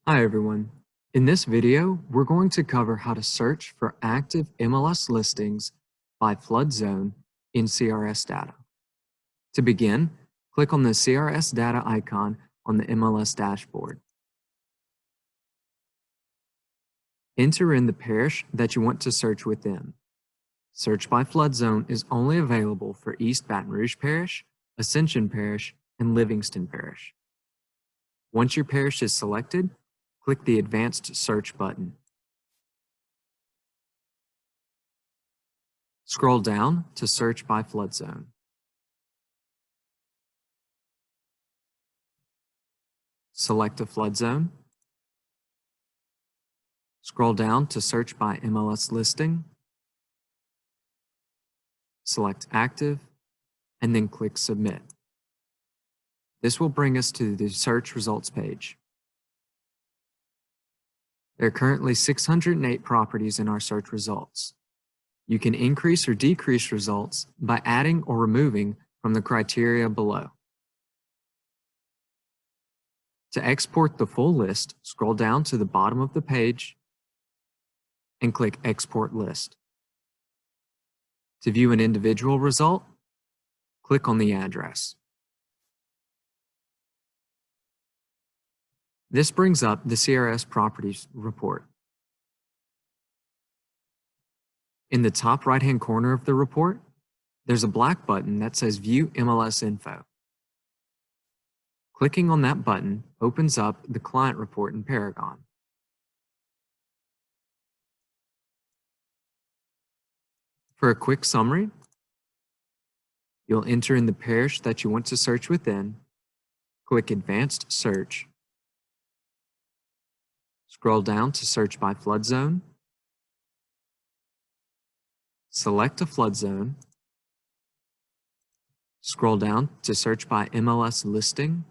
Hi everyone. In this video, we're going to cover how to search for active MLS listings by flood zone in CRS data. To begin, click on the CRS data icon on the MLS dashboard. Enter in the parish that you want to search within. Search by flood zone is only available for East Baton Rouge Parish, Ascension Parish, and Livingston Parish. Once your parish is selected, click the Advanced Search button. Scroll down to Search by Flood Zone. Select a flood zone. Scroll down to Search by MLS listing. Select Active, and then click Submit. This will bring us to the search results page. There are currently 608 properties in our search results. You can increase or decrease results by adding or removing from the criteria below. To export the full list, scroll down to the bottom of the page and click Export List. To view an individual result, click on the address. This brings up the CRS Properties report. In the top right-hand corner of the report, there's a black button that says View MLS Info. Clicking on that button opens up the client report in Paragon. For a quick summary, you'll enter in the parish that you want to search within, click Advanced Search, scroll down to Search by Flood Zone, select a flood zone, scroll down to Search by MLS listing,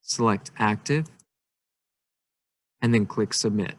select Active, and then click Submit.